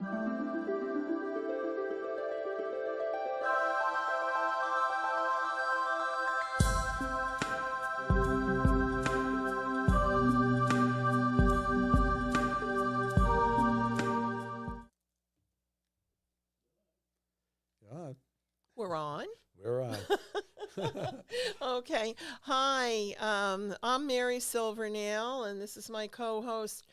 God, We're on. we're on. Okay. Hi, I'm Mary Silvernail, and this is my co-host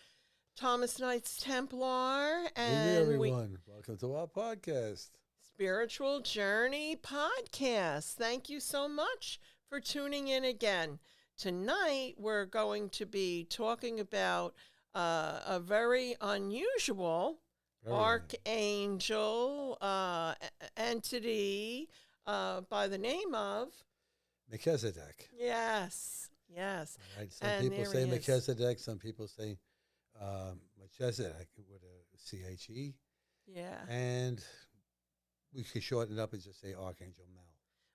Thomas Knights Templar, Hey there, and we everyone. Welcome to our podcast. Spiritual Journey Podcast. Thank you so much for tuning in again. Tonight we're going to be talking about a very unusual Very nice. archangel entity by the name of Melchizedek. yes. All right. Some And people there say he is. Melchizedek. Some people say Melchizedek with a C-H-E. Yeah, And we could shorten it up and just say Archangel Mel.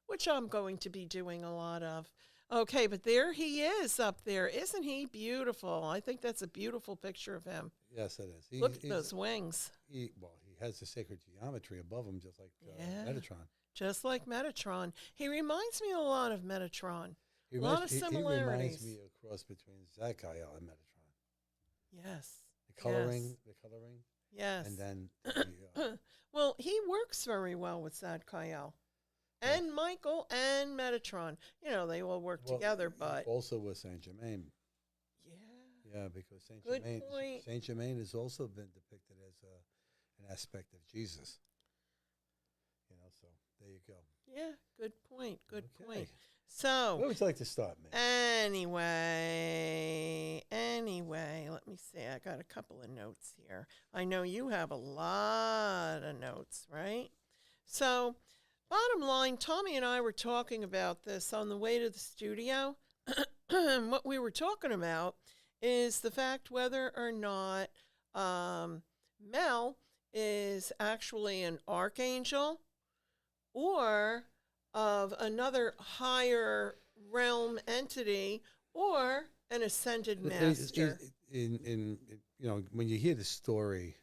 which I'm going to be doing a lot of. Okay, but there he is up there. Isn't he beautiful? I think that's a beautiful picture of him. Yes, it is. Look at those wings. He has the sacred geometry above him, just like Yeah. Metatron. Just like Metatron. He reminds me a lot of Metatron. He A lot of he reminds similarities. me of a cross between Zachiel and Metatron. Yes. The coloring, Yes. and then Well, he works very well with Zadkiel. And Michael and Metatron. You know, they all work together, but also with Saint Germain. yeah. Yeah, because Good point. Saint Germain has also been depicted as an aspect of Jesus. You know, so there you go. Yeah, good point. Good Okay. point. So, Where would you like to start, man? Anyway, let me see. I got a couple of notes here. I know you have a lot of notes, right? So, bottom line, Tommy and I were talking about this on the way to the studio. What we were talking about is the fact whether or not Mel is actually an archangel or of another higher realm entity or an ascended master. In you know, when you hear the story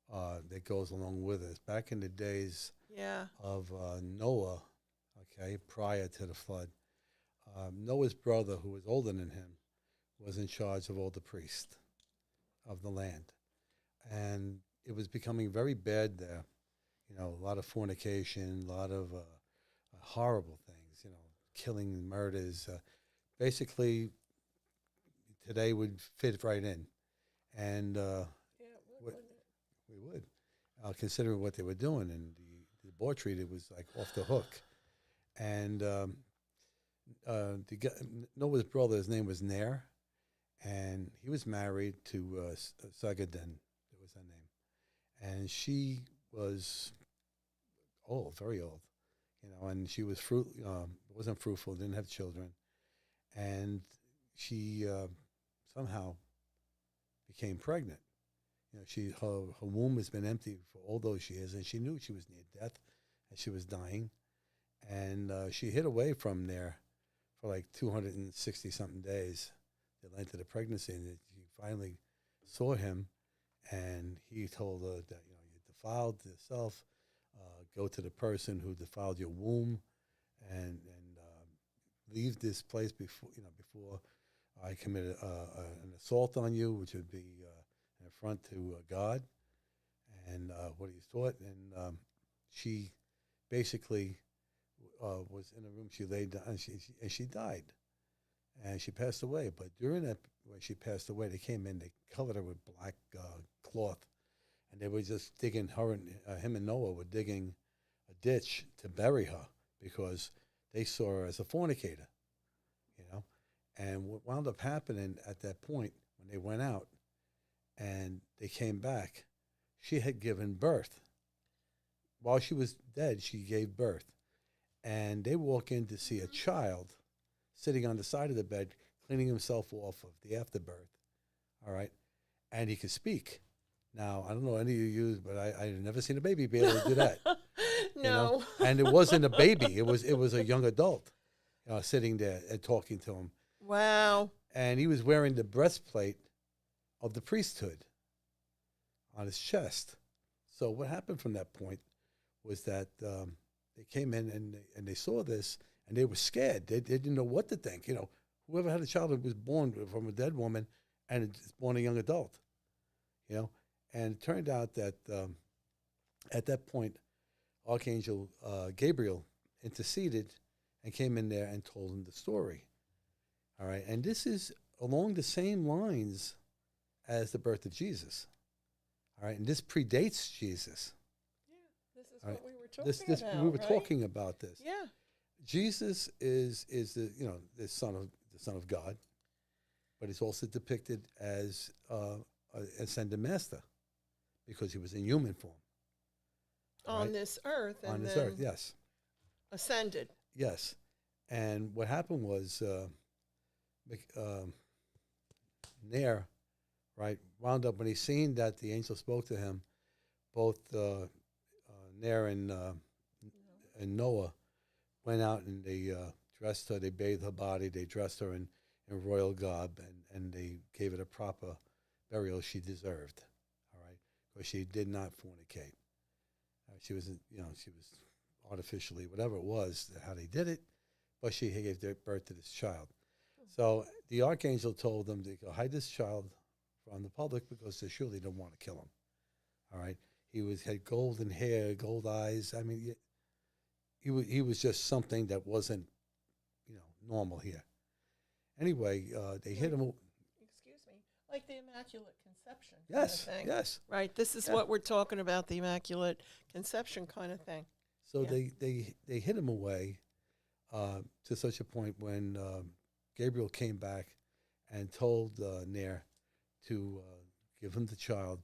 that goes along with it, back in the days Yeah. of Noah, okay, prior to the flood, Noah's brother, who was older than him, was in charge of all the priests of the land, and it was becoming very bad there. You know, a lot of fornication, a lot of horrible things. You know, killing, murders. Basically, today would fit right in, and Yeah, what, we would, considering what they were doing, and the debauchery that was like off the hook. And Noah's brother, his name was Ner, and he was married to Sagaden, that was her name, and she was old, very old, you know, and she was wasn't fruitful, didn't have children, and she somehow became pregnant. You know, her womb has been empty for all those years, and she knew she was near death, and she was dying, and she hid away from there for like 260 something days, the length of the pregnancy, and she finally saw him, and he told her that, you know, you defiled yourself. Go to the person who defiled your womb, and leave this place before I committed an assault on you, which would be an affront to God, and what he thought. And she basically was in a room. She laid down, and she died, and she passed away. But during that, when she passed away, they came in, they covered her with black cloth, and they were just digging him and Noah were digging a ditch to bury her because they saw her as a fornicator, you know. And what wound up happening at that point when they went out and they came back, she had given birth. While she was dead, she gave birth. And they walk in to see a child sitting on the side of the bed, cleaning himself off of the afterbirth, all right? And he could speak. Now, I don't know any of you, but I've never seen a baby be able to do that. No. You know? And it wasn't a baby. It was a young adult sitting there and talking to him. Wow. And he was wearing the breastplate of the priesthood on his chest. So what happened from that point was that they came in and they saw this and they were scared. They didn't know what to think. You know, whoever had a child that was born from a dead woman and is born a young adult. You know, and it turned out that at that point, Archangel Gabriel interceded and came in there and told him the story. All right, and this is along the same lines as the birth of Jesus. All right, and this predates Jesus. Yeah, this is All what right. we were talking about. We were right? talking about this. Yeah. Jesus is the the son of God, but he's also depicted as ascended master because he was in human form. On right? this earth. And On this then earth, yes. ascended. Yes. And what happened was Nair, right, wound up when he seen that the angel spoke to him, both Nair and Noah went out and they dressed her, they bathed her body, they dressed her in royal garb, and they gave it a proper burial she deserved, all right, because she did not fornicate. She was, she was artificially, whatever it was, how they did it, but she gave birth to this child. So the archangel told them to go hide this child from the public because they surely don't want to kill him. All right, had golden hair, gold eyes. I mean, he was just something that wasn't, normal here. Anyway, they hit him. Excuse me, like the Immaculate Conception. Yes, kind of thing. yes. Right. This is what we're talking about, the Immaculate Conception kind of thing. So they hid him away to such a point when Gabriel came back and told Nair to give him the child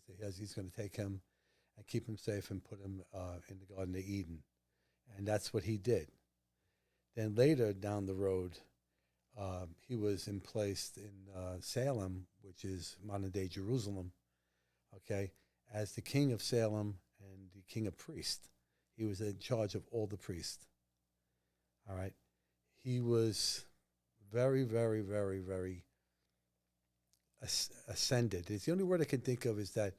because he's going to take him and keep him safe and put him in the Garden of Eden. And that's what he did. Then later down the road, he was placed in Salem, which is modern-day Jerusalem, okay, as the king of Salem and the king of priests. He was in charge of all the priests. All right. He was very, very, very, very ascended. It's the only word I can think of is that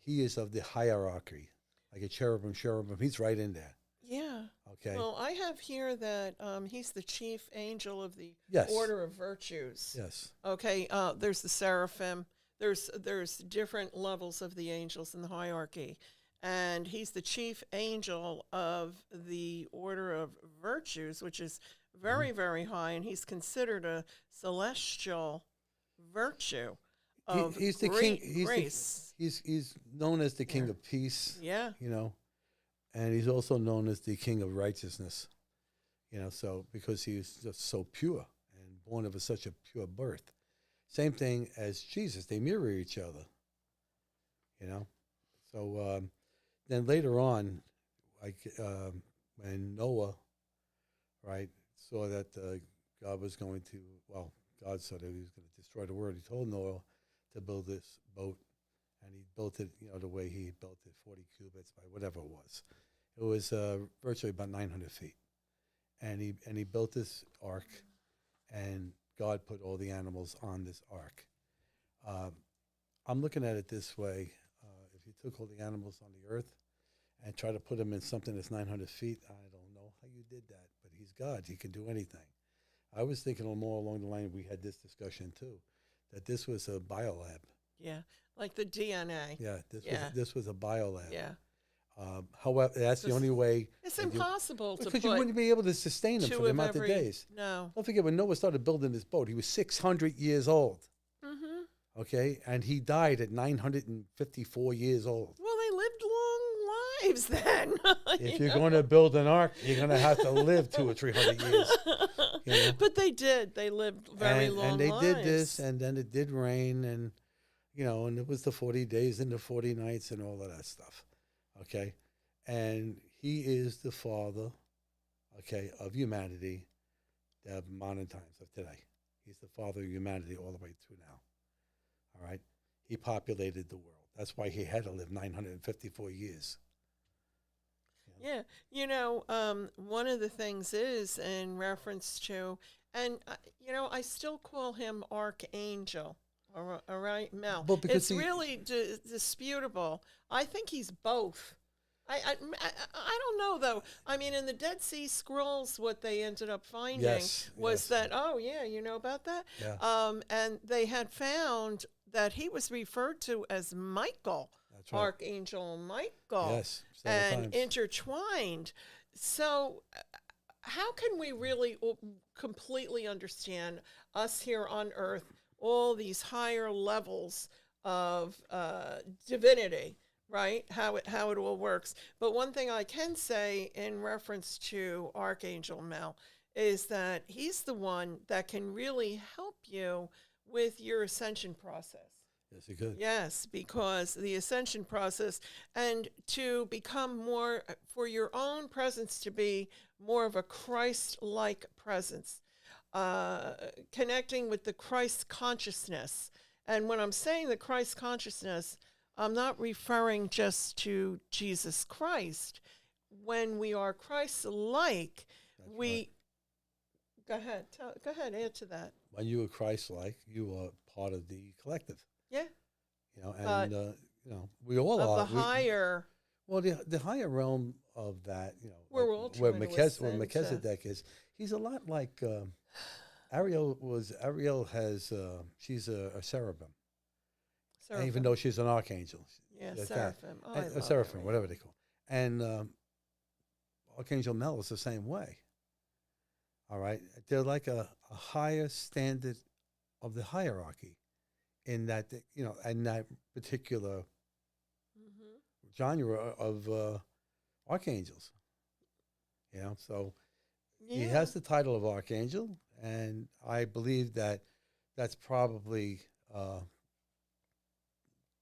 he is of the hierarchy, like a cherubim. He's right in there. Yeah. Okay. Well, I have here that he's the chief angel of the Yes. Order of Virtues. Yes. Okay. There's the seraphim. There's different levels of the angels in the hierarchy. And he's the chief angel of the Order of Virtues, which is very, very high. And he's considered a celestial virtue of He's the great king. grace. He's known as the king of peace. Yeah. And he's also known as the king of righteousness. So because he's just so pure and born of such a pure birth. Same thing as Jesus. They mirror each other. So then later on, when Noah, right, saw that God was going to, God said that he was going to destroy the world. He told Noah to build this boat, and he built it, the way he built it, 40 cubits by whatever it was. It was virtually about 900 feet. And he built this ark, and God put all the animals on this ark. I'm looking at it this way. If you took all the animals on the earth and try to put them in something that's 900 feet, I don't know how you did that, but he's God. He can do anything. I was thinking more along the line, we had this discussion too, that this was a biolab. Yeah, like the DNA. Yeah, this was a biolab. Yeah. However, that's the only way. It's impossible to because put you wouldn't be able to sustain them for the amount of days. No. Don't forget, when Noah started building this boat, he was 600 years old. Mm-hmm. Okay, and he died at 954 years old. Well, they lived long lives then. If you're going to build an ark, you're going to have to live 200 or 300 years. But they did. They lived very long and they lives. did this, and then it did rain, and and it was the 40 days and the 40 nights and all of that stuff. Okay, and he is the father, okay, of humanity, of modern times of today. He's the father of humanity all the way through now. All right, he populated the world. That's why he had to live 954 years. Yeah, one of the things is in reference to, and I still call him Archangel. All right, Mel. Well, because It's really disputable. I think he's both. I don't know though. I mean, in the Dead Sea Scrolls, what they ended up finding was that, oh yeah, you know about that. Yeah. And they had found that he was referred to as Michael, That's right. Archangel Michael, Yes, several times. intertwined. So, how can we really completely understand us here on Earth, all these higher levels of divinity? Right, how it all works. But one thing I can say in reference to Archangel Mel is that he's the one that can really help you with your ascension process. Yes, he could. Yes, because the ascension process, and to become more, for your own presence to be more of a Christ-like presence, connecting with the Christ consciousness. And when I'm saying the Christ consciousness, I'm not referring just to Jesus Christ. When we are Christ-like, we... Right. Go ahead, add to that. When you are Christ-like, you are part of the collective. Yeah. You know, and you know, we all are. Of the higher... Well, the higher realm of that, you know, We're all trying to where ascend Melchizedek is, he's a lot like Ariel was. Ariel has, she's a cherubim. Seraphim. Even though she's an archangel. Yeah, like seraphim. Oh, a seraphim, whatever they call it. And Archangel Mel is the same way. All right? They're like a higher standard of the hierarchy in that, you know, in that particular genre of archangels. You know, so he has the title of archangel, and I believe that that's probably...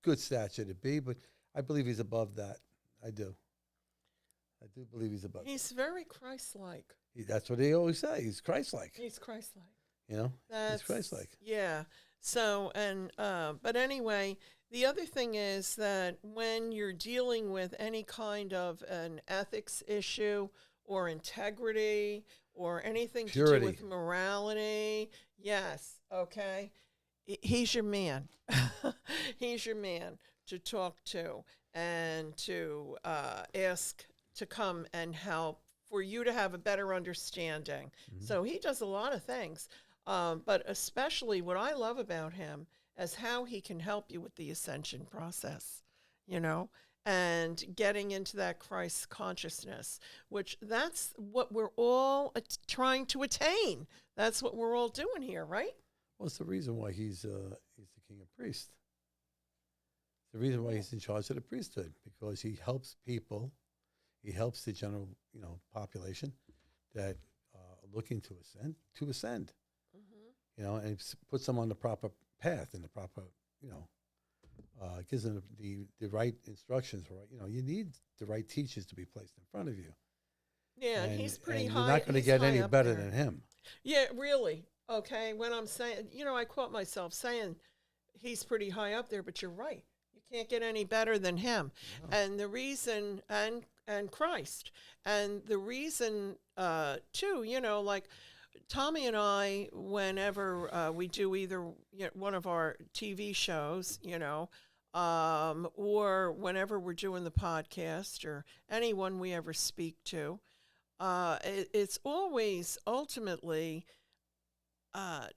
good stature to be, but I believe he's above that. I do believe he's above. He's very Christ-like. That's what they always say. He's Christ-like. He's Christ-like. You know, he's Christ-like. Yeah. So, and but anyway, the other thing is that when you're dealing with any kind of an ethics issue or integrity or anything Purity. to do with morality, yes, okay. He's your man. He's your man to talk to and to ask to come and help for you to have a better understanding. Mm-hmm. So he does a lot of things, but especially what I love about him is how he can help you with the ascension process, you know, and getting into that Christ consciousness, which that's what we're all trying to attain. That's what we're all doing here, right? Well, it's the reason why he's the king of priests. The reason why he's in charge of the priesthood, because he helps people, he helps the general, you know, population that are looking to ascend. Mm-hmm. You know, and puts them on the proper path and the proper, you know, gives them the right instructions. Right, you know, you need the right teachers to be placed in front of you. Yeah, and he's pretty high. You're not going to get any better than him. Yeah, really. Okay, when I'm saying, you know, I caught myself saying he's pretty high up there, but you're right. You can't get any better than him. No. And the reason, and Christ, and the reason, too, you know, like Tommy and I, whenever we do either one of our TV shows, you know, or whenever we're doing the podcast or anyone we ever speak to, it's always ultimately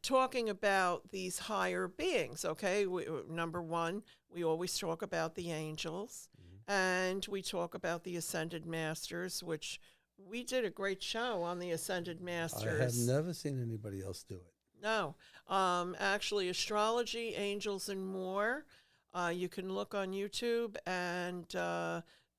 talking about these higher beings, okay? Number one, we always talk about the angels, and we talk about the Ascended Masters, which we did a great show on the Ascended Masters. I have never seen anybody else do it. No. Actually, astrology, angels, and more. You can look on YouTube, and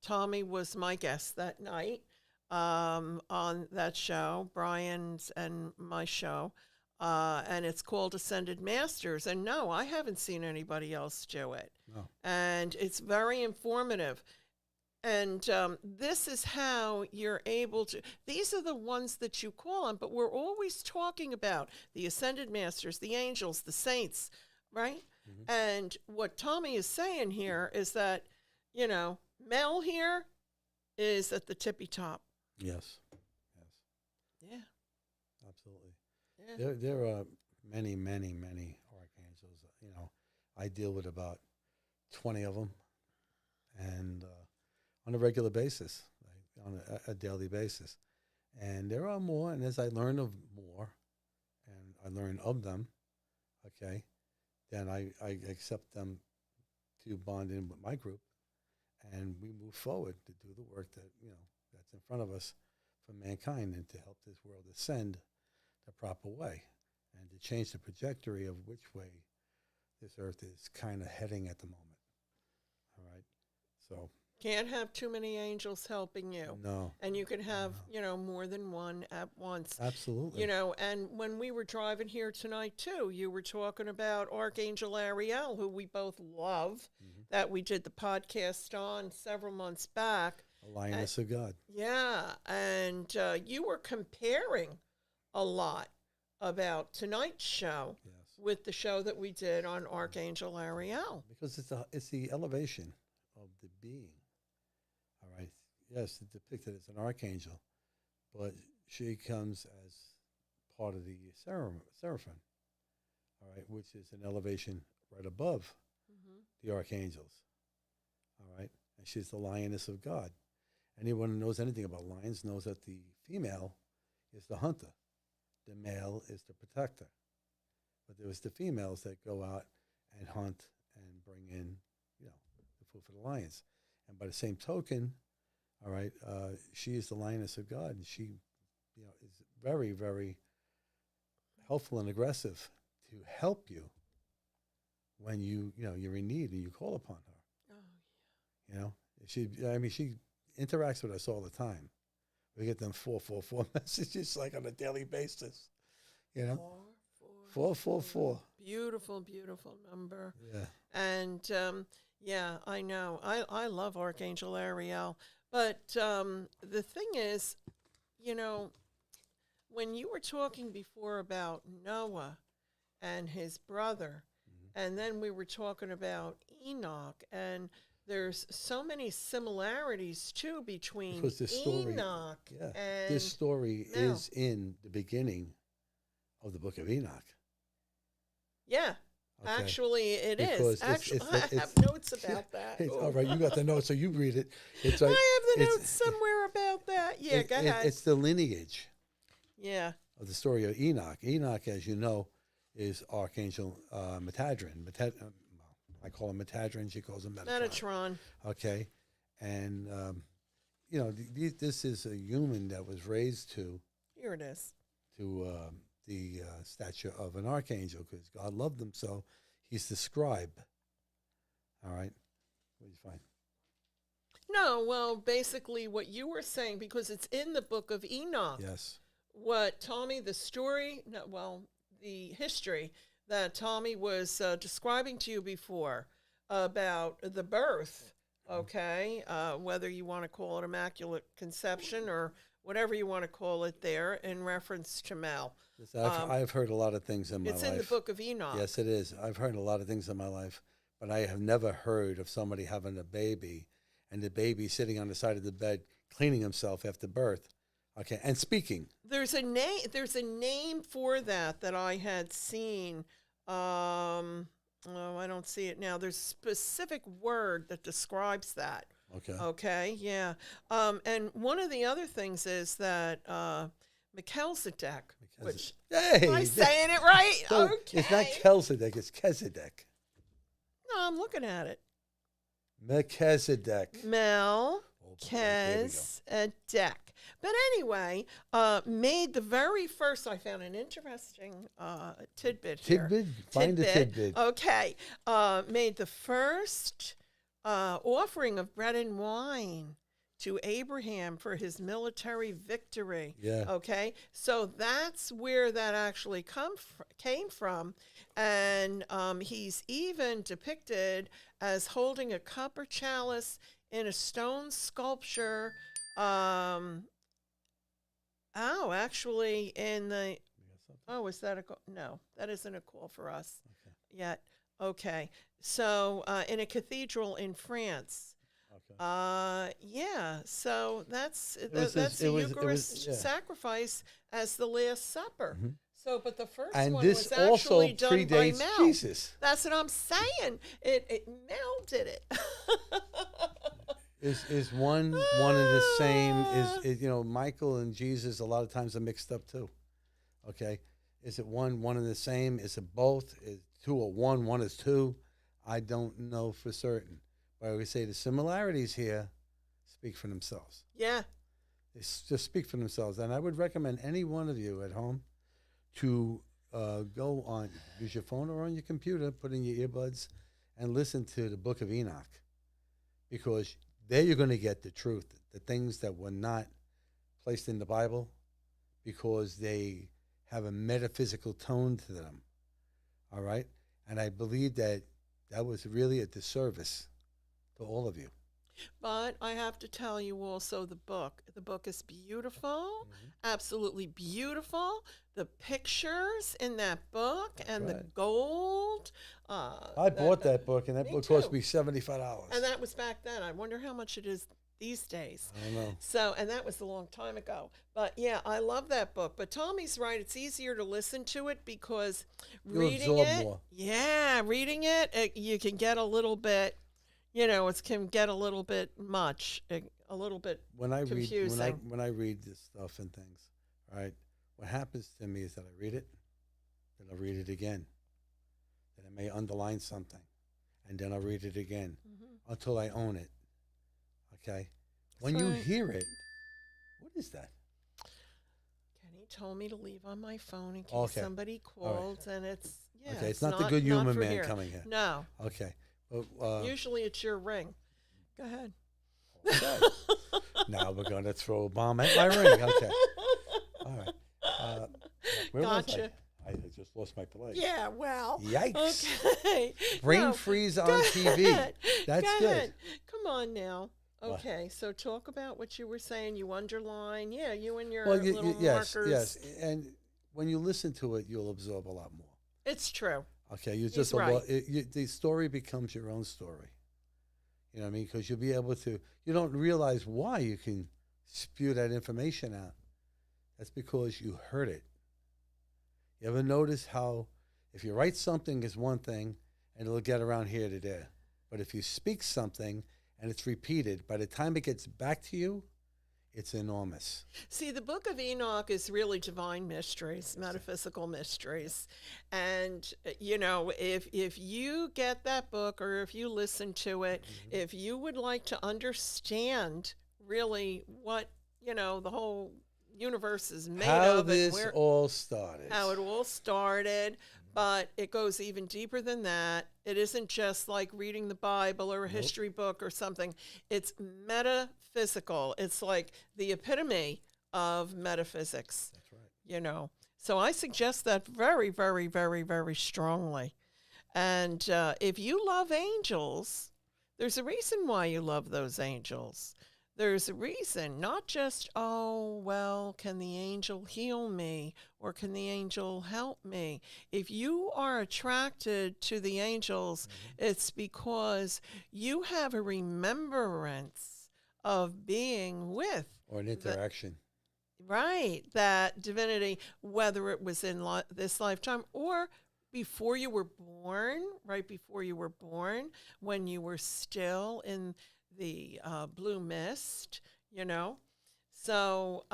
Tommy was my guest that night on that show, Brian's and my show. And it's called Ascended Masters. And no, I haven't seen anybody else do it. No. And it's very informative. And this is how you're able to, these are the ones that you call on, but we're always talking about the Ascended Masters, the angels, the saints, right? Mm-hmm. And what Tommy is saying here is that, you know, Mel here is at the tippy top. Yes. Yeah. Absolutely. Yeah. There are many, many, many archangels, you know, I deal with about 20 of them, and on a regular basis, like on a daily basis. And there are more, and as I learn of more, and I learn of them, okay, then I accept them to bond in with my group, and we move forward to do the work that, that's in front of us for mankind, and to help this world ascend the proper way, and to change the trajectory of which way this earth is kind of heading at the moment. All right. So Can't have too many angels helping you. no. And you can have, No. more than one at once. Absolutely. And when we were driving here tonight, too, you were talking about Archangel Ariel, who we both love, that we did the podcast on several months back. A lioness of God. Yeah, and you were comparing a lot about tonight's show Yes. with the show that we did on Archangel Ariel. Because it's the elevation of the being. All right. Yes, it's depicted as an archangel, but she comes as part of the seraphim. All right, which is an elevation right above the archangels. All right, and she's the lioness of God. Anyone who knows anything about lions knows that the female is the hunter, the male is the protector. But there was the females that go out and hunt and bring in, the food for the lions. And by the same token, all right, she is the lioness of God, and she, is very, very helpful and aggressive to help you when you're in need and you call upon her. Oh, She interacts with us all the time. We get them 444 messages like on a daily basis. 444. Beautiful, beautiful number. Yeah. And I know. I love Archangel Ariel. But the thing is, when you were talking before about Noah and his brother, and then we were talking about Enoch, and there's so many similarities too between Because this story, Enoch and this story Mel. is in the beginning of the book of Enoch. Yeah. Okay? Actually, it Because is. Actually, I have notes about that. All right, you got the notes, so you read it. It's like, I have the notes somewhere about that. Yeah, go ahead. It's the lineage Yeah. of the story of Enoch. Enoch, as you know, is Archangel Metadrin. I call him Metadrin. She calls him Metatron. Metatron. Okay, and this is a human that was raised to Here it is. the stature of an archangel, because God loved him, so he's the scribe. All right, what did you find? No, well, basically what you were saying, because it's in the book of Enoch. Yes. What Tommy, the history that Tommy was describing to you before about the birth, okay, whether you want to call it Immaculate Conception or whatever you want to call it there in reference to Mel. I've heard a lot of things in my life. It's in the book of Enoch. Yes, it is. I've heard a lot of things in my life, but I have never heard of somebody having a baby and the baby sitting on the side of the bed cleaning himself after birth, okay, and speaking. There's a name for that I had seen. I don't see it now. There's a specific word that describes that. Okay. Okay, yeah. And one of the other things is that Melchizedek, which, am I saying it right? So okay. It's not Melchizedek, it's Kezedek. No, I'm looking at it. Melchizedek. Melchizedek. But anyway, made the very first, I found an interesting tidbit here. Find a tidbit. Okay. Made the first offering of bread and wine to Abraham for his military victory. Yeah. Okay. So that's where that actually came from. And he's even depicted as holding a cup or chalice in a stone sculpture. Actually, in the... Oh, is that a call? No, that isn't a call for us yet. Okay. So, in a cathedral in France. Okay. Yeah. So that's the Eucharist sacrifice as the Last Supper. Mm-hmm. So, but the first And one this was also actually done by predates Mel. Jesus. That's what I'm saying. Mel did it. Is one and the same? Is Michael and Jesus a lot of times are mixed up too? Okay, is it one and the same? Is it both? Is two or one? One is two? I don't know for certain, but I would say the similarities here speak for themselves. Yeah. They just speak for themselves, and I would recommend any one of you at home to go on, use your phone or on your computer, put in your earbuds, and listen to the Book of Enoch, because there you're going to get the truth, the things that were not placed in the Bible, because they have a metaphysical tone to them. All right? And I believe that was really a disservice to all of you. But I have to tell you also the book. The book is beautiful, absolutely beautiful. The pictures in that book and the gold. I bought that book, and that book cost me $75. And that was back then. I wonder how much it is these days. I don't know. So, and that was a long time ago. But yeah, I love that book. But Tommy's right. It's easier to listen to it because reading it, more. Yeah, reading it, you can get a little bit. It can get a little bit much, a little bit confusing. When I read this stuff and things, right? What happens to me is that I read it, then I'll read it again, then I may underline something, and then I'll read it again until I own it. Okay. When you hear it, what is that? Kenny told me to leave on my phone in case somebody called, and it's okay. It's not the good human man coming here. No. Okay. Usually it's your ring. Go ahead. Okay. Now we're going to throw a bomb at my ring. Okay. All right. Where gotcha. was I just lost my place. Yeah, well. Yikes. Okay. Brain freeze on TV. That's go good. Ahead. Come on now. Okay, so talk about what you were saying. You underline. Yeah, you and your little markers. Yes. And when you listen to it, you'll absorb a lot more. It's true. Okay, you just the story becomes your own story. You know what I mean? Because you'll be able to. You don't realize why you can spew that information out. That's because you heard it. You ever notice how if you write something is one thing and it'll get around here to there, but if you speak something and it's repeated, by the time it gets back to you, it's enormous. See, the Book of Enoch is really divine mysteries, metaphysical mysteries. And, if you get that book or if you listen to it, if you would like to understand really what, the whole universe is made how of. This all started. How it all started. But it goes even deeper than that. It isn't just like reading the Bible or a history book or something. It's metaphysical. It's like the epitome of metaphysics. That's right. So I suggest that very, very, very, very strongly. And if you love angels, there's a reason why you love those angels. There's a reason, not just, can the angel heal me or can the angel help me? If you are attracted to the angels, it's because you have a remembrance of being with. Or an interaction. That divinity, whether it was in this lifetime or before you were born, right before you were born, when you were still in the blue mist, So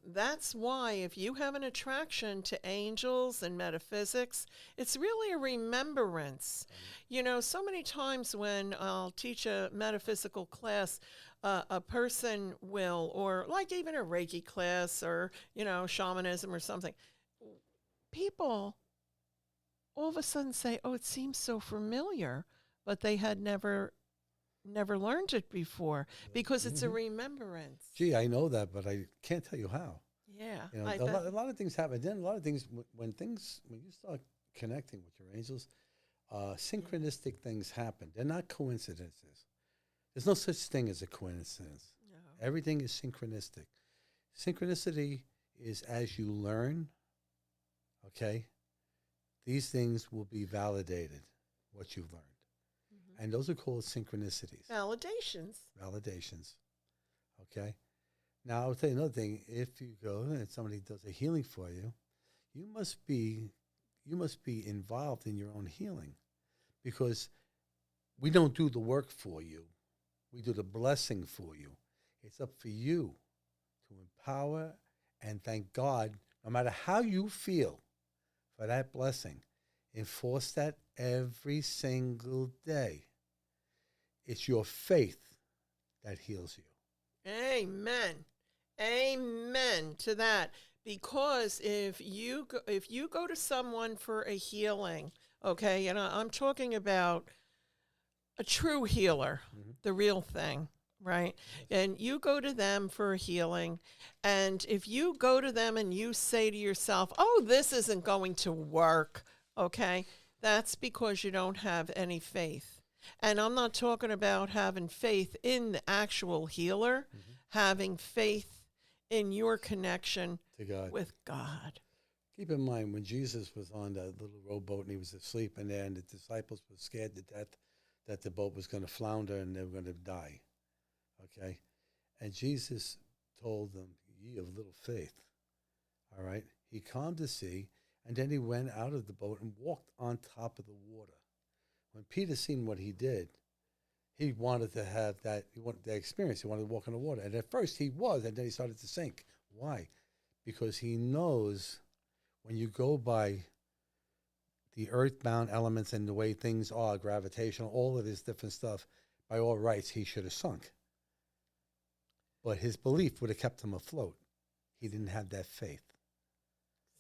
that's why if you have an attraction to angels and metaphysics, it's really a remembrance. So many times when I'll teach a metaphysical class, a person will, or like even a Reiki class or, shamanism or something, people all of a sudden say, it seems so familiar, but they had never learned it before because it's a remembrance. Gee, I know that, but I can't tell you how. Yeah. A lot of things happen. Then a lot of things, when you start connecting with your angels, synchronistic things happen. They're not coincidences. There's no such thing as a coincidence. No. Everything is synchronistic. Synchronicity is as you learn, okay, these things will be validated, what you've learned. And those are called synchronicities. Validations. Okay? Now, I'll tell you another thing. If you go and somebody does a healing for you, you must be involved in your own healing, because we don't do the work for you. We do the blessing for you. It's up for you to empower and thank God, no matter how you feel, for that blessing. Enforce that every single day. It's your faith that heals you. Amen. Amen to that. Because if you go to someone for a healing, okay, and I'm talking about a true healer, the real thing, right? And you go to them for a healing, and if you go to them and you say to yourself, "Oh, this isn't going to work," okay, that's because you don't have any faith. And I'm not talking about having faith in the actual healer, having faith in your connection To God. with God. Keep in mind, when Jesus was on that little rowboat and he was asleep in there, and the disciples were scared to death that the boat was going to flounder and they were going to die. Okay? And Jesus told them, "Ye of little faith." All right? He calmed the sea, and then he went out of the boat and walked on top of the water. When Peter seen what he did, he wanted to have that, he wanted that experience. He wanted to walk on the water. And at first he was, and then he started to sink. Why? Because he knows when you go by the earthbound elements and the way things are, gravitational, all of this different stuff, by all rights, he should have sunk. But his belief would have kept him afloat. He didn't have that faith.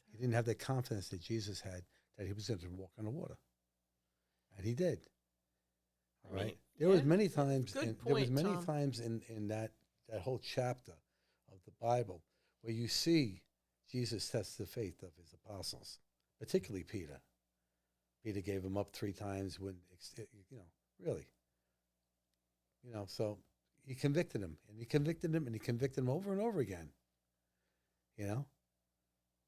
He didn't have that confidence that Jesus had, that he was going to walk on the water. And he did. All right. There was many times. Times in that whole chapter of the Bible where you see Jesus test the faith of his apostles, particularly Peter. Peter gave him up 3 times when, really. So he convicted him, and he convicted him, and he convicted him over and over again.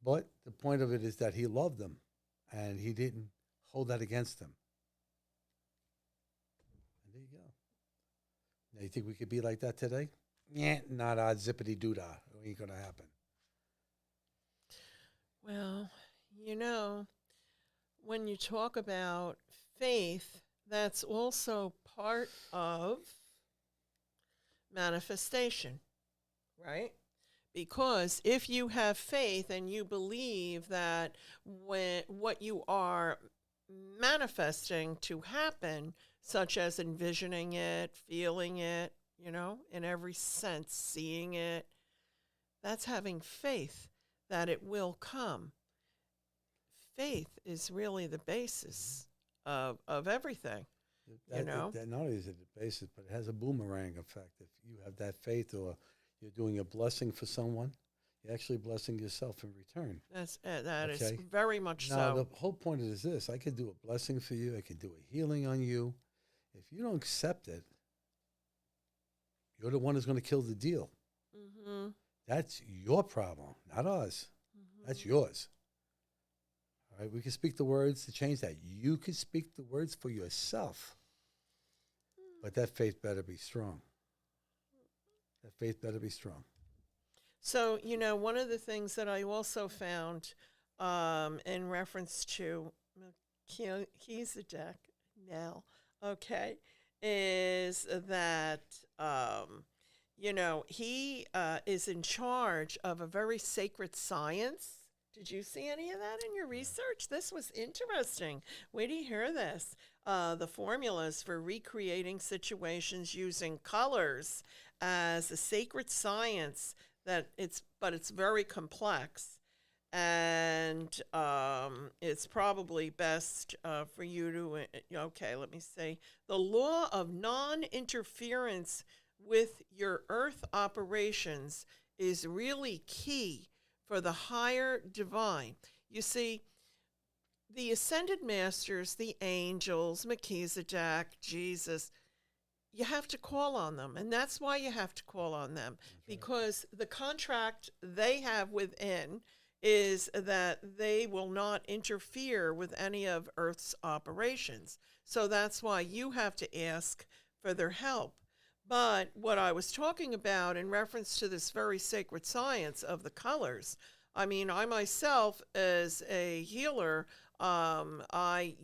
But the point of it is that he loved them, and he didn't hold that against them. And there you go. Now, you think we could be like that today? Yeah, not a zippity-doo-dah. It ain't going to happen. Well, when you talk about faith, that's also part of manifestation, right? Because if you have faith and you believe that what you are manifesting to happen, such as envisioning it, feeling it, in every sense, seeing it, that's having faith that it will come. Faith is really the basis of everything. That not only is it the basis, but it has a boomerang effect. If you have that faith, or you're doing a blessing for someone, you're actually blessing yourself in return. That is very much now, so. The whole point is this: I could do a blessing for you. I could do a healing on you. If you don't accept it, you're the one who's going to kill the deal. Mm-hmm. That's your problem, not ours. Mm-hmm. That's yours. All right, we can speak the words to change that. You can speak the words for yourself. But that faith better be strong. That faith better be strong. So, one of the things that I also found in reference to Melchizedek now, is that, he is in charge of a very sacred science. Did you see any of that in your research? This was interesting. Wait till you hear this. The formulas for recreating situations using colors as a sacred science but it's very complex. And it's probably best for you to, let me say, the law of non-interference with your earth operations is really key for the higher divine. You see, the ascended masters, the angels, Melchizedek, Jesus, you have to call on them. And that's why you have to call on them. Because the contract they have within is that they will not interfere with any of Earth's operations. So that's why you have to ask for their help. But what I was talking about in reference to this very sacred science of the colors, I mean, I myself, as a healer, I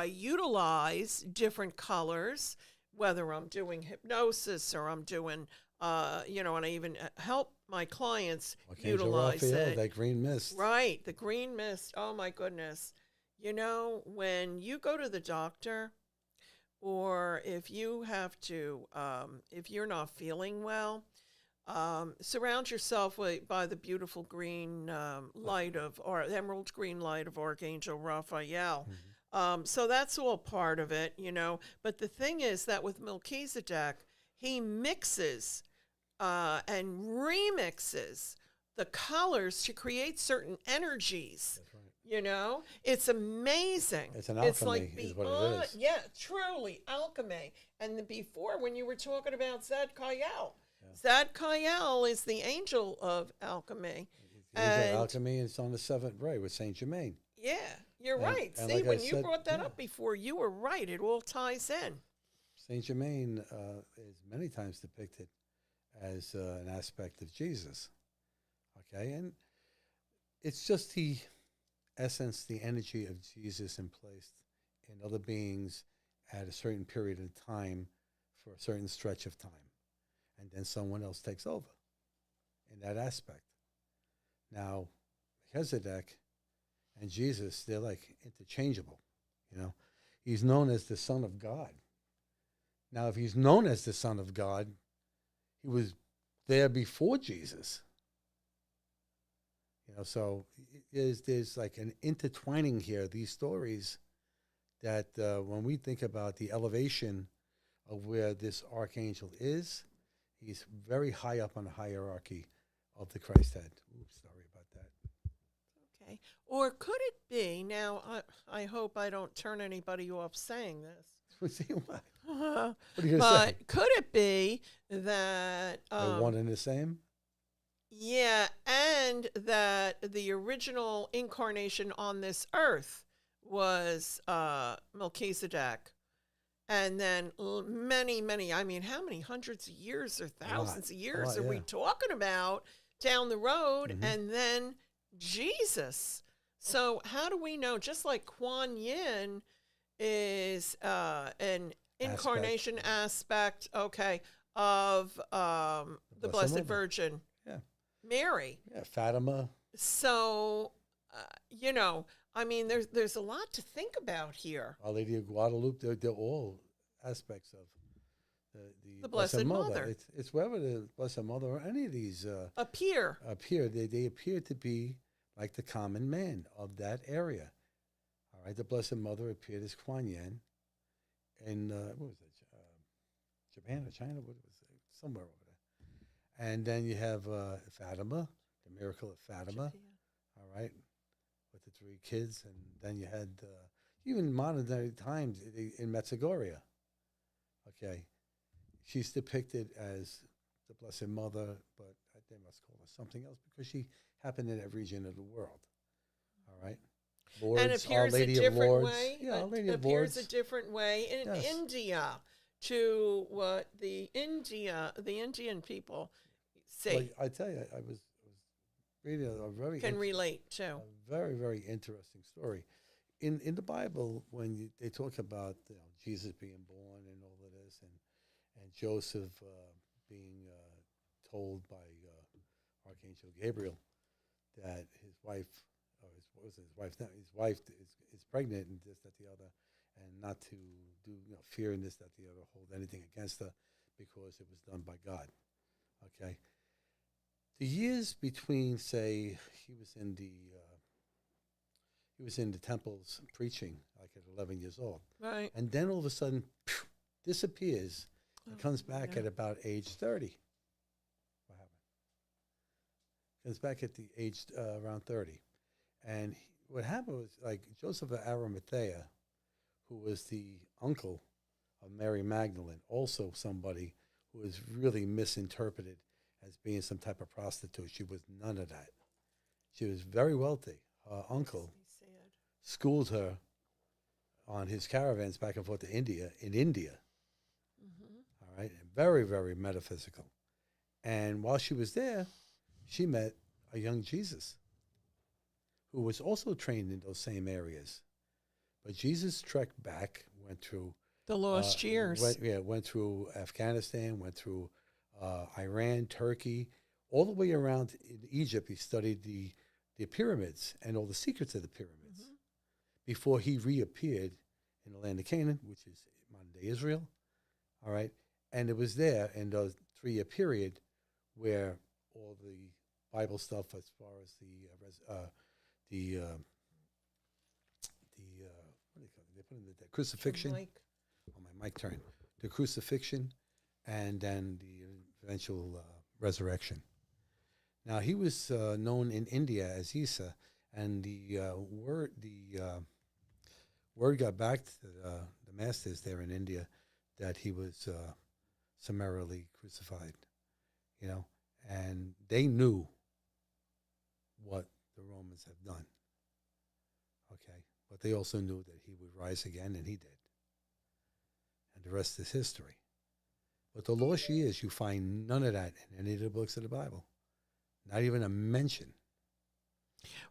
utilize different colors, whether I'm doing hypnosis or I'm doing, and I even help my clients Archangel utilize Raphael, it. that green mist. Right, the green mist. Oh my goodness. When you go to the doctor, or if you have to, if you're not feeling well, surround yourself by the beautiful green light of, or emerald green light of Archangel Raphael. Mhm. So that's all part of it. But the thing is that with Melchizedek, he mixes and remixes the colors to create certain energies. That's right. It's amazing. It's an It's like alchemy, is what it is. yeah, truly alchemy. And before, when you were talking about Zadkiel, Yeah. Zadkiel is the angel of alchemy. It's angel And alchemy, and it's on the seventh ray with Saint Germain. yeah, you're right. And See, like I when you said, brought that yeah, up before, you were right. It all ties in. Saint Germain is many times depicted as an aspect of Jesus. Okay, and it's just the essence, the energy of Jesus in placed in other beings at a certain period of time for a certain stretch of time. And then someone else takes over in that aspect. Now, Melchizedek and Jesus, they're like interchangeable. He's known as the Son of God. Now, if he's known as the Son of God, he was there before Jesus. So there's like an intertwining here, these stories that when we think about the elevation of where this archangel is, he's very high up on the hierarchy of the Christ head. Oops, sorry about that. Okay. Or could it be, now, I hope I don't turn anybody off saying this. See what? What are you going to say? But could it be that They're one and the same? yeah, and that the original incarnation on this earth was Melchizedek, and then many, I mean, how many hundreds of years or thousands of years are we talking about down the road? Mhm. And then Jesus. So how do we know? Just like Kuan Yin is an incarnation aspect, okay, of the Blessed Mother. Virgin. Yeah. Mary. Yeah, Fatima. So, I mean, there's a lot to think about here. Our Lady of Guadalupe, they're all aspects of The Blessed Mother. It's wherever the Blessed Mother or any of these Appear. they appear to be like the common man of that area. All right, the Blessed Mother appeared as Kuan Yin in, what was it, Japan or China? What was it? Somewhere over there. And then you have Fatima, the miracle of Fatima, all right, with the three kids. And then you had even modern day times in Medjugorje. Okay, she's depicted as the Blessed Mother, but they must call her something else because she happened in that region of the world. All right, Lourdes, And appears Our Lady a different of Lourdes. way. Yeah, Our Lady of appears Lourdes. a different way in Yes. India to what the Indian people say Well, I tell you, I was reading a very can relate to. a very, very interesting story. In the Bible, when they talk about Jesus being born and all of this, and Joseph being told by Archangel Gabriel that his wife, or his wife? No, his wife is pregnant and this, that, the other, and not to do fearing this, that, the other, hold anything against her because it was done by God. Okay. The years between, say, he was in the temples preaching, like at 11 years old. Right. And then all of a sudden, disappears and comes back yeah. at about age 30. What happened? Comes back at the age around 30. And what happened was, like, Joseph of Arimathea, who was the uncle of Mary Magdalene, also somebody who was really misinterpreted as being some type of prostitute. She was none of that. She was very wealthy. Her uncle schooled her on his caravans back and forth to India, All right, very, very metaphysical. And while she was there, she met a young Jesus. who was also trained in those same areas. But Jesus trekked back, went through The lost years. went through Afghanistan, went through Iran, Turkey, all the way around in Egypt. He studied the pyramids and all the secrets of the pyramids before he reappeared in the land of Canaan, which is modern day Israel. All right, and it was there in the 3-year period where all the Bible stuff, as far as the what do you call it? They put in the crucifixion. Oh, my mic turned. The crucifixion, and then the eventual resurrection. Now he was known in India as Isa, and the word got back to the masters there in India that he was summarily crucified. You know, and they knew what the Romans have done. Okay, but they also knew that he would rise again, and he did. And the rest is history. But the lost years, you find none of that in any of the books of the Bible. Not even a mention.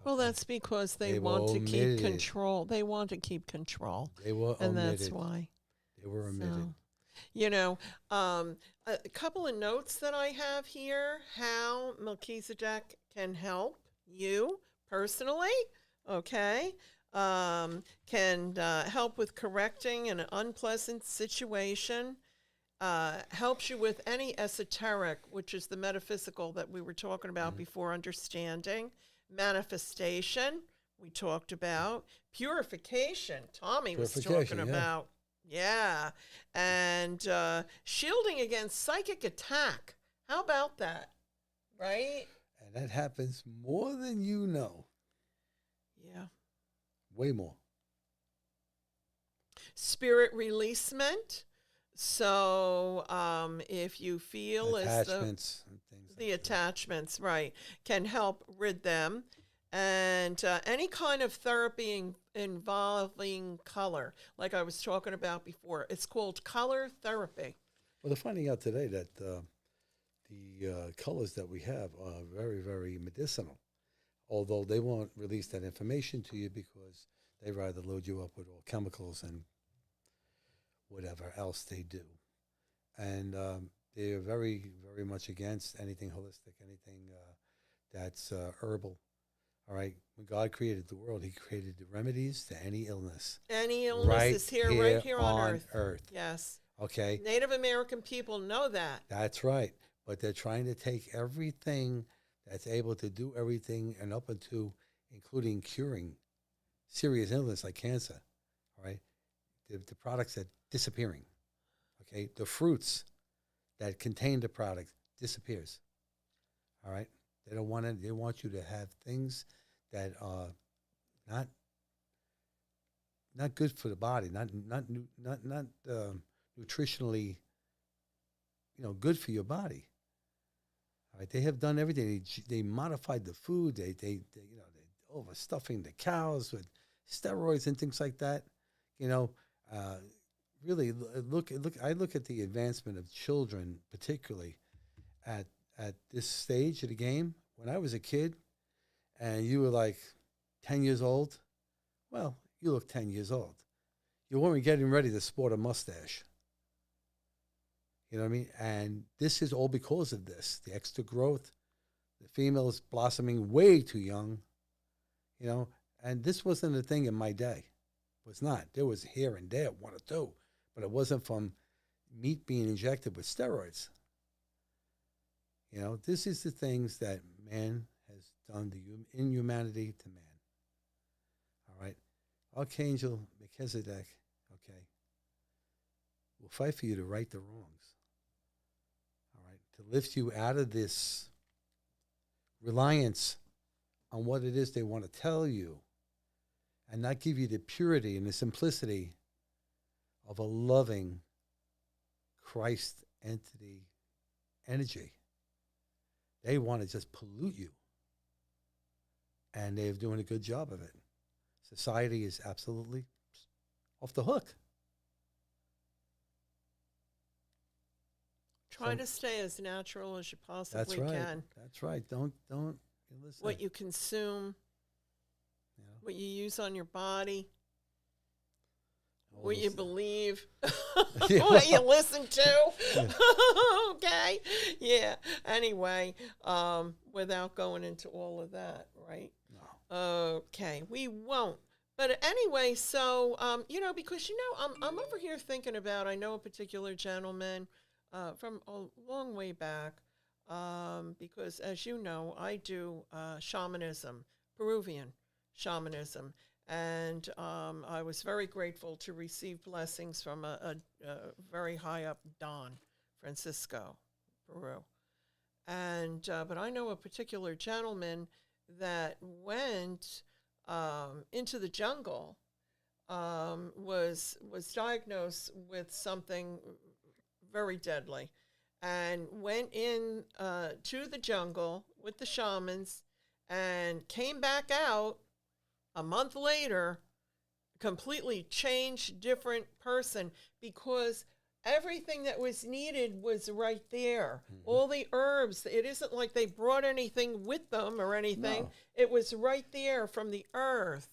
Well, that's because they want to keep control. They want to keep control. They were and omitted. That's why. They were omitted. So, you know, a couple of notes that I have here, how Melchizedek can help you personally, okay? Can help with correcting an unpleasant situation, helps you with any esoteric, which is the metaphysical that we were talking about before, understanding, manifestation, we talked about, purification, Tommy was talking about. Yeah, and shielding against psychic attack. How about that? Right? And that happens more than you know. Yeah. Way more. Spirit releasement. So if you feel attachments and things the attachments, right, can help rid them. And any kind of therapy involving color, like I was talking about before, it's called color therapy. Well, they're finding out today that the colors that we have are very, very medicinal, although they won't release that information to you because they rather load you up with all chemicals and whatever else they do. And they're very, very much against anything holistic, anything that's herbal. All right. When God created the world, he created the remedies to any illness. Any illness is right here on Earth. Yes. Okay. Native American people know that. That's right. But they're trying to take everything that's able to do everything and up into, including curing serious illness like cancer. All right. The products that disappearing. Okay. The fruits that contain the product disappears. All right. They don't want it. They want you to have things that are not good for the body, not nutritionally, good for your body. All right, they have done everything. They modified the food. They overstuffing the cows with steroids and things like that. Really look. I look at the advancement of children, particularly at this stage of the game. When I was a kid and you were like 10 years old, well, you look 10 years old. You weren't getting ready to sport a mustache. You know what I mean? And this is all because of this, the extra growth, the females blossoming way too young, and this wasn't a thing in my day. It was not. There was here and there, one or two, but it wasn't from meat being injected with steroids. This is the things that man has done to inhumanity to man. All right. Archangel Melchizedek, okay, will fight for you to right the wrongs. All right. To lift you out of this reliance on what it is they want to tell you and not give you the purity and the simplicity of a loving Christ entity energy. They want to just pollute you. And they're doing a good job of it. Society is absolutely off the hook. Try to stay as natural as you possibly can. That's right. Don't listen. What you consume, what you use on your body, All what you those- believe, Yeah, what you well, listen to. yeah. Okay. Yeah. Anyway, without going into all of that, right? No. Okay, we won't. But anyway, so because I'm over here thinking about, I know a particular gentleman from a long way back, because as you know, I do shamanism, Peruvian shamanism, and I was very grateful to receive blessings from a very high up Don Francisco, Peru, and but I know a particular gentleman that went into the jungle, was diagnosed with something very deadly, and went in to the jungle with the shamans, and came back out a month later, completely changed, different person, because everything that was needed was right there. Mm-hmm. All the herbs, it isn't like they brought anything with them or anything. No. It was right there from the earth.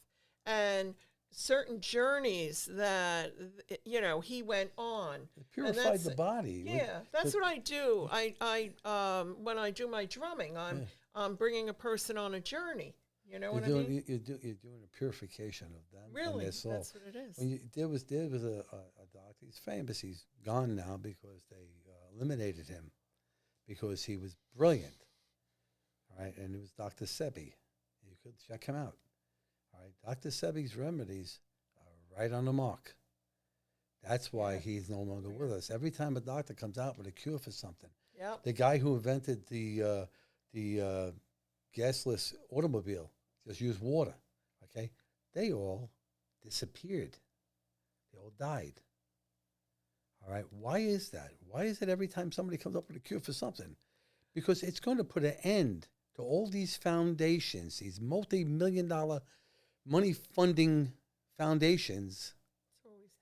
And certain journeys that, he went on. It purified the body. Yeah, that's what I do. When I do my drumming, I'm bringing a person on a journey. You know what I mean? You're doing a purification of them and Really, their soul. that's what it is. There was a doctor. He's famous. He's gone now because they eliminated him because he was brilliant. All right, and it was Dr. Sebi. You could check him out. All right, Dr. Sebi's remedies are right on the mark. That's why he's no longer with us. Every time a doctor comes out with a cure for something, the guy who invented the gasless automobile just used water. Okay, they all disappeared. They all died. All right, why is that? Why is it every time somebody comes up with a cure for something? Because it's going to put an end to all these foundations, these multi-million-dollar money funding foundations,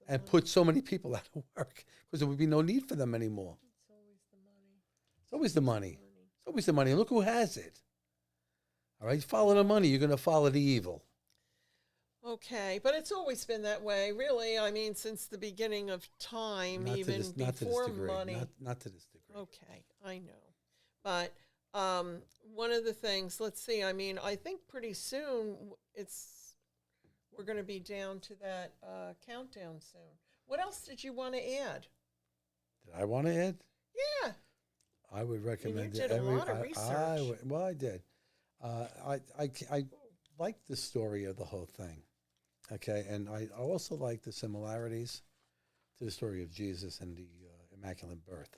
and put so many people out of work because there would be no need for them anymore. It's always the money. It's always the money. It's always the money. And look who has it. All right, follow the money. You're going to follow the evil. Okay, but it's always been that way, really. I mean, since the beginning of time, Not to even this- not to this before degree. money. Not to this degree. Okay, I know. But one of the things, let's see, I mean, I think pretty soon we're going to be down to that countdown soon. What else did you want to add? Did I want to add? Yeah. I would recommend you did a lot of research. I did. I like the story of the whole thing. Okay, and I also like the similarities to the story of Jesus and the Immaculate Birth.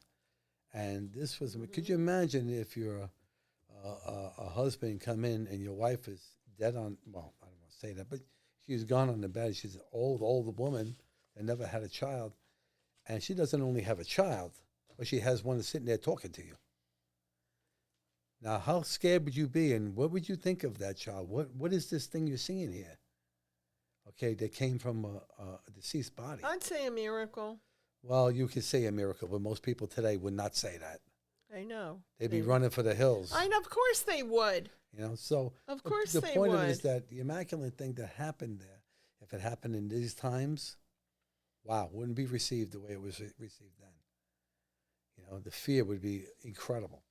And this was, could you imagine if you're a husband come in and your wife is dead on, well, I don't want to say that, but she's gone on the bed. She's an old woman that never had a child. And she doesn't only have a child, but she has one that's sitting there talking to you. Now, how scared would you be, and what would you think of that child? What is this thing you're seeing here? Okay, that came from a deceased body. I'd say a miracle. Well, you could say a miracle, but most people today would not say that. I know. They'd be running for the hills. I know, of course they would. You know, so Of course the they point would. of it is that the immaculate thing that happened there, if it happened in these times, wow, wouldn't be received the way it was received then. You know, the fear would be incredible.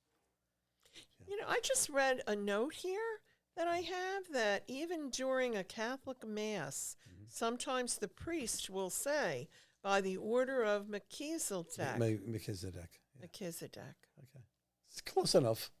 You know, I just read a note here that I have that even during a Catholic Mass, sometimes the priest will say, by the order of Melchizedek. Melchizedek. Yeah. Melchizedek. Okay. It's close enough.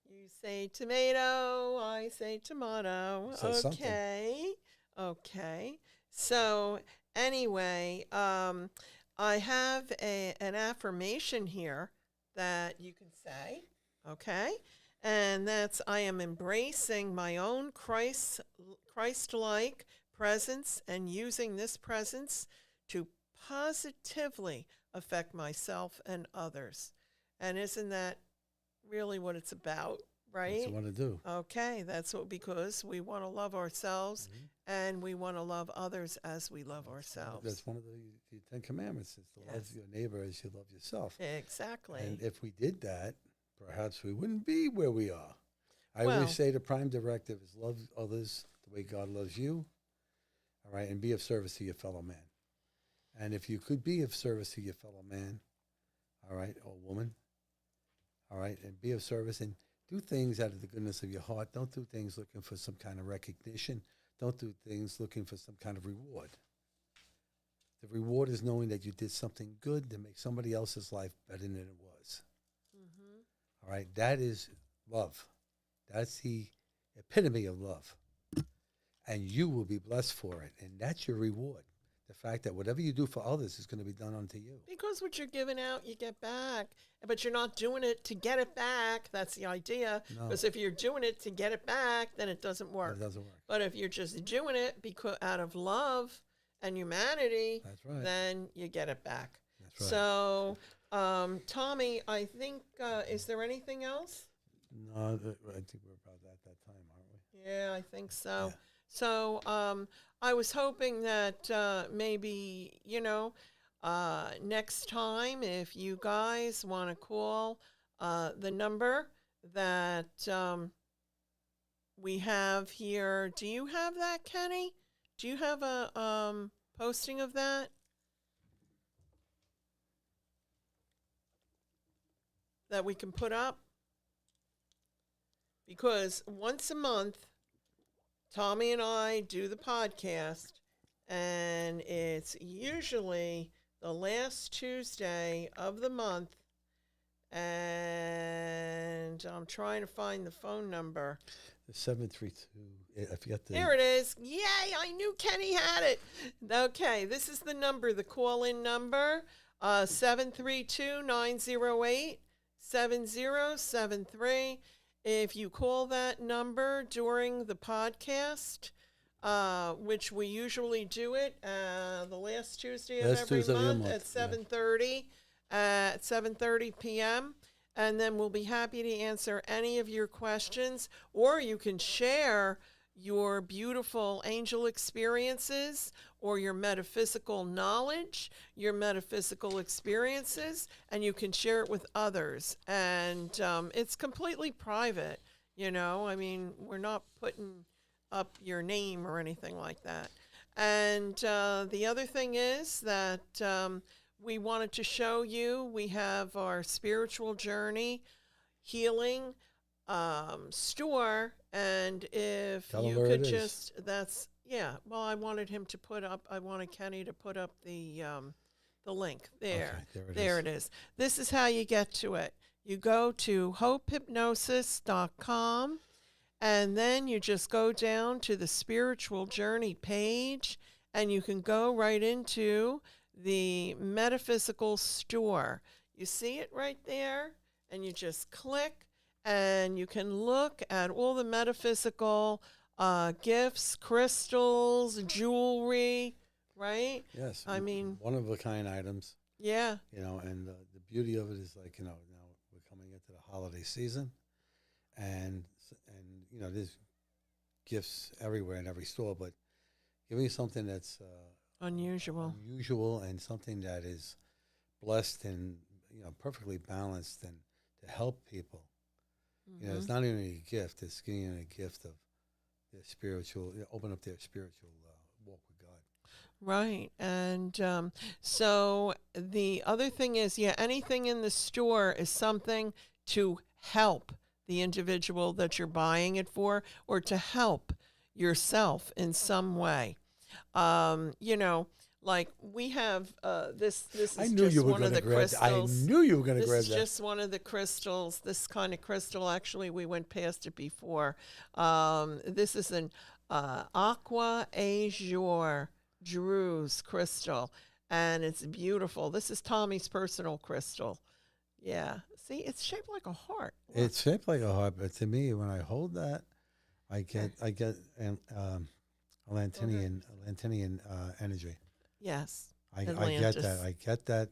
You say tomato, I say tomato. Say something. Okay. So anyway, I have an affirmation here that you can say, okay? And that's, I am embracing my own Christ-like presence and using this presence to positively affect myself and others. And isn't that really what it's about, right? That's what I want to do. Okay, that's what, because we want to love ourselves and we want to love others as we love ourselves. That's one of the Ten Commandments, is to love your neighbor as you love yourself. Exactly. And if we did that, perhaps we wouldn't be where we are. I Well, always say the prime directive is love others the way God loves you, all right, and be of service to your fellow man. And if you could be of service to your fellow man, all right, or woman, all right, and be of service and do things out of the goodness of your heart. Don't do things looking for some kind of recognition. Don't do things looking for some kind of reward. The reward is knowing that you did something good to make somebody else's life better than it was. mm-hmm. All right, that is love. That's the epitome of love. And you will be blessed for it. And that's your reward. The fact that whatever you do for others is going to be done unto you. Because what you're giving out, you get back. But you're not doing it to get it back. That's the idea. No. Because if you're doing it to get it back, then it doesn't work. It doesn't work. But if you're just doing it because out of love and humanity, That's right. then you get it back. That's right. So, Tommy, I think, is there anything else? No, I think we're about at that time, aren't we? Yeah, I think so. Yeah. So I was hoping that maybe, next time if you guys want to call the number that we have here. Do you have that, Kenny? Do you have a posting of that? That we can put up? Because once a month, Tommy and I do the podcast, and it's usually the last Tuesday of the month, and I'm trying to find the phone number. The 732. I forgot the. There it is. Yay, I knew Kenny had it. Okay, this is the number, the call-in number, 732-908-7073. If you call that number during the podcast, which we usually do it the last Tuesday of every month at 7:30 at 7:30 p.m., and then we'll be happy to answer any of your questions, or you can share your beautiful angel experiences or your metaphysical knowledge, your metaphysical experiences, and you can share it with others. And it's completely private, I mean, we're not putting up your name or anything like that. And the other thing is that we wanted to show you, we have our spiritual journey healing store, and if Tell you them where could it just that's I wanted Kenny to put up the link there. Okay, there it is. This is how you get to it. You go to hopehypnosis.com, and then you just go down to the spiritual journey page, and you can go right into the metaphysical store. You see it right there, and you just click, and you can look at all the metaphysical gifts, crystals, jewelry, right? Yes. I mean, one-of-a-kind items. Yeah. And the beauty of it is like, now we're coming into the holiday season, and there's gifts everywhere in every store, but giving something that's unusual and something that is blessed and perfectly balanced and to help people. Mm-hmm. It's not even a gift; it's giving a gift of their spiritual, open up their spiritual walk with God. Right. And so the other thing is, anything in the store is something to help the individual that you're buying it for, or to help yourself in some way. Like we have this is just one of the crystals. I knew you were going to grab that. This is just one of the crystals. This kind of crystal, actually, we went past it before. This is an Aqua Azure Druze crystal, and it's beautiful. This is Tommy's personal crystal. Yeah. See, it's shaped like a heart. Look. It's shaped like a heart, but to me, when I hold that, I get Atlantean energy. Yes. I get that. I get that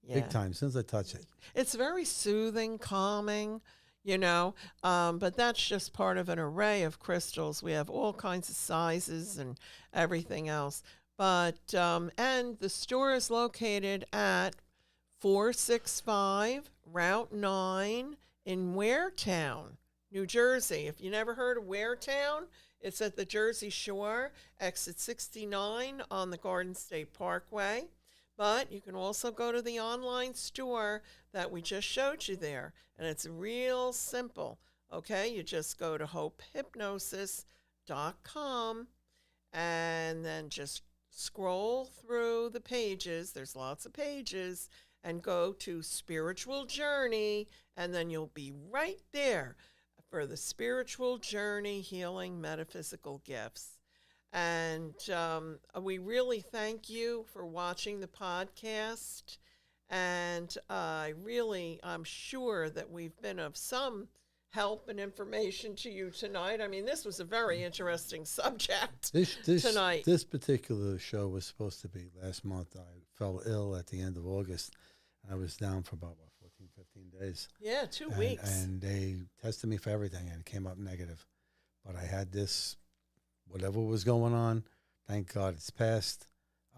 big time as soon as I touch it. It's very soothing, calming, but that's just part of an array of crystals. We have all kinds of sizes and everything else. But, and the store is located at 465 Route 9 in Waretown, New Jersey. If you never heard of Waretown, it's at the Jersey Shore, exit 69 on the Garden State Parkway. But you can also go to the online store that we just showed you there, and it's real simple. Okay, you just go to hopehypnosis.com and then just scroll through the pages. There's lots of pages, and go to Spiritual Journey, and then you'll be right there for the Spiritual Journey Healing Metaphysical Gifts. And we really thank you for watching the podcast. And I'm sure that we've been of some help and information to you tonight. I mean, this was a very interesting subject tonight. This particular show was supposed to be last month. I fell ill at the end of August. I was down for about 14, 15 days. Yeah, 2 weeks. And they tested me for everything, and it came up negative. But I had this, whatever was going on, thank God it's passed.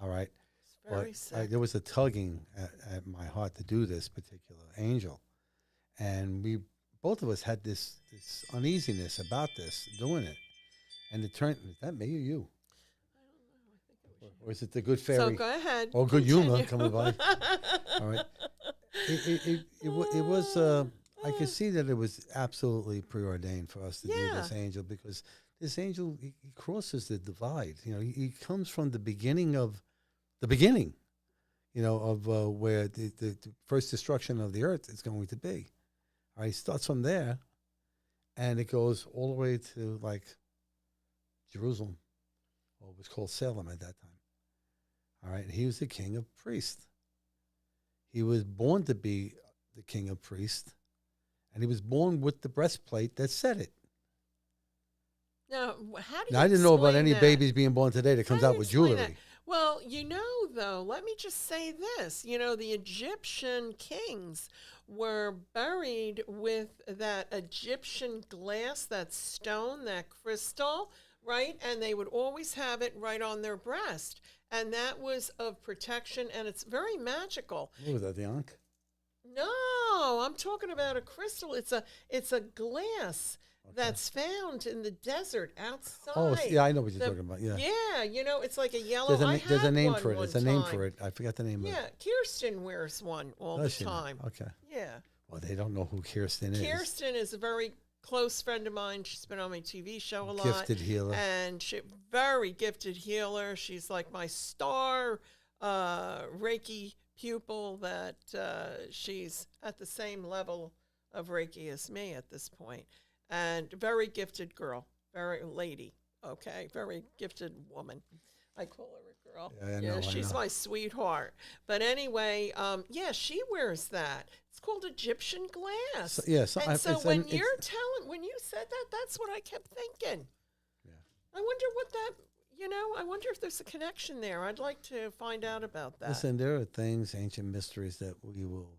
All right. It's very sick. There was a tugging at my heart to do this particular angel. And both of us had this uneasiness about this, doing it. And it turned, is that me or you? I don't know. I think it was Or is it the good fairy? So go ahead. Or good Continue. humor coming by. All right. It was, I could see that it was absolutely preordained for us to do this angel, because this angel, he crosses the divide. You know, he comes from the beginning of the beginning, you know, of where the first destruction of the earth is going to be. All right, he starts from there, and it goes all the way to, like, Jerusalem, or it was called Salem at that time. All right, he was the king of priests. He was born to be the king of priests, and he was born with the breastplate that said it. Now, how do you Now, I didn't know about explain any that? babies being born today that comes How do out you with explain jewelry. that? Well, though, let me just say this. The Egyptian kings were buried with that Egyptian glass, that stone, that crystal, right? And they would always have it right on their breast. And that was of protection, and it's very magical. What was that, the Ankh? No, I'm talking about a crystal. It's a glass that's found in the desert outside. Oh, yeah, I know what you're talking about. Yeah, Yeah, it's like a yellow. there's a name for it. One There's a name time. for it. I forgot the name of Yeah, it. Kirsten wears one all Does the she now? time. Okay. Yeah. Well, they don't know who Kirsten is. Kirsten is a very close friend of mine. She's been on my TV show a lot. Gifted healer. And very gifted healer. She's like my star Reiki pupil, that she's at the same level of Reiki as me at this point. And very gifted girl, very lady, okay, very gifted woman. I call her a girl. Yeah, I know, she's my sweetheart. But anyway, she wears that. It's called Egyptian glass. So, yeah, when you said that, that's what I kept thinking. Yeah. I wonder what that, I wonder if there's a connection there. I'd like to find out about that. Listen, there are things, ancient mysteries that we will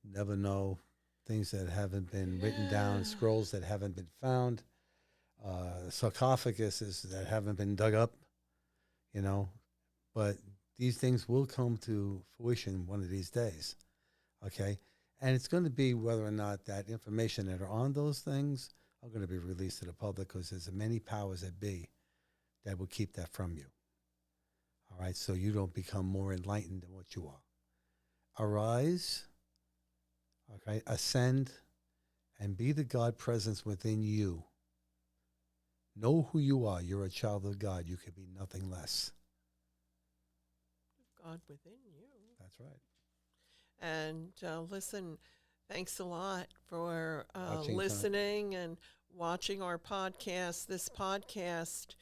never know, things that haven't been written down, scrolls that haven't been found, sarcophaguses that haven't been dug up, But these things will come to fruition one of these days, okay? And it's going to be whether or not that information that are on those things are going to be released to the public, because there's many powers that be that will keep that from you, all right? So you don't become more enlightened than what you are. Arise, okay, ascend, and be the God presence within you. Know who you are. You're a child of God. You can be nothing less. God within you. That's right. And listen, thanks a lot for Watching listening and watching our podcast. This podcast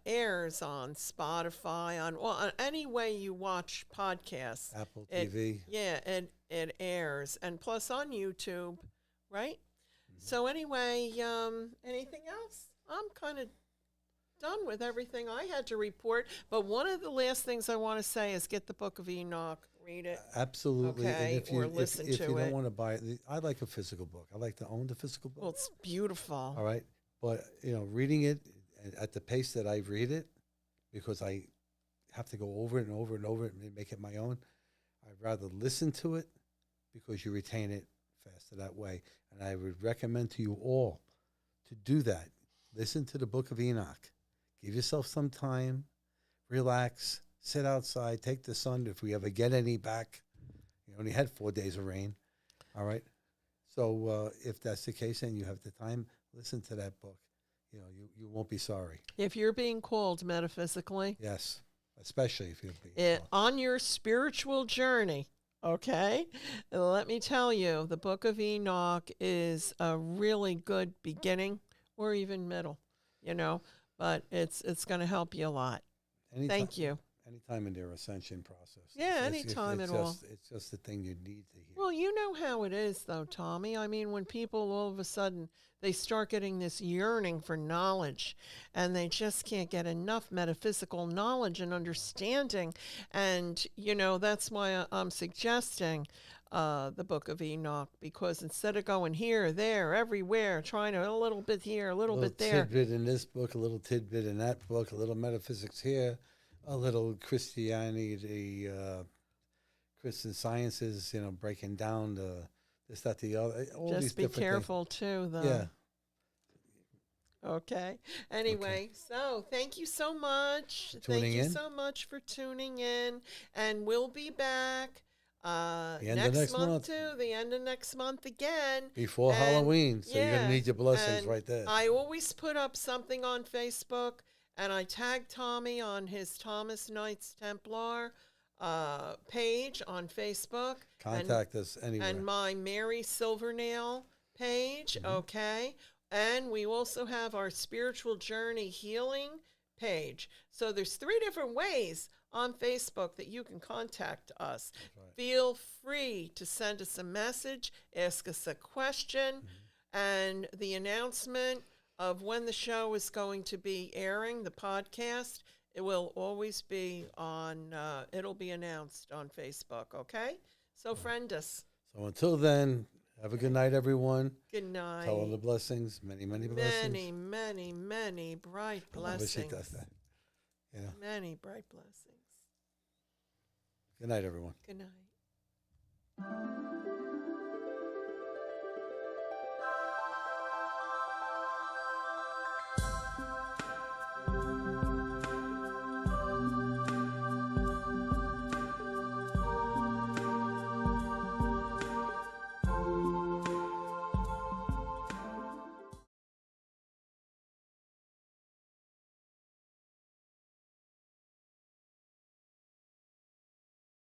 airs on Spotify, on any way you watch podcasts. Apple TV. It airs, and plus on YouTube, right? Mm-hmm. So anyway, anything else? I'm kind of done with everything I had to report. But one of the last things I want to say is get the Book of Enoch, read it. Absolutely. Okay, and if you, listen if to you it. don't want to buy it, I like a physical book. I like to own the physical book. Well, it's beautiful. All right. But, reading it at the pace that I read it, because I have to go over it and over and over it and make it my own, I'd rather listen to it, because you retain it faster that way. And I would recommend to you all to do that, listen to the Book of Enoch. Give yourself some time, relax, sit outside, take the sun. If we ever get any back, you only had 4 days of rain. All right. So if that's the case and you have the time, listen to that book. You won't be sorry. If you're being called metaphysically, Yes, especially if you're being called. on your spiritual journey, okay, let me tell you, the Book of Enoch is a really good beginning or even middle, but it's going to help you a lot. Anytime, Thank you. Anytime in their ascension process. Yeah, anytime at all. It's just the thing you need to hear. Well, you know how it is, though, Tommy. I mean, when people all of a sudden, they start getting this yearning for knowledge, and they just can't get enough metaphysical knowledge and understanding. And, that's why I'm suggesting the Book of Enoch, because instead of going here, there, everywhere, trying a little bit here, a little bit there. A little tidbit in this book, a little tidbit in that book, a little metaphysics here, a little Christianity, Christian sciences, breaking down this, that, the other. All Just these be different careful, too, though. Yeah. Okay. Anyway, so thank you so much. Tuning Thank you in. so much for tuning in. And we'll be back end of next month. too. The end of next month again. Before Halloween. So you're going yeah, to need your blessings and right there. I always put up something on Facebook, and I tag Tommy on his Thomas Knights Templar page on Facebook. Contact us anywhere. And my Mary Silvernail page, okay? And we also have our Spiritual Journey Healing page. So there's 3 different ways on Facebook that you can contact us. Right. Feel free to send us a message, ask us a question, and the announcement of when the show is going to be airing, the podcast, it will always be on, it'll be announced on Facebook, okay? So friend us. So until then, have a good night, everyone. Good night. Tell them the blessings. Many, many blessings. Many, many, many bright blessings. I wish it does that. Many bright blessings. Good night, everyone. Good night.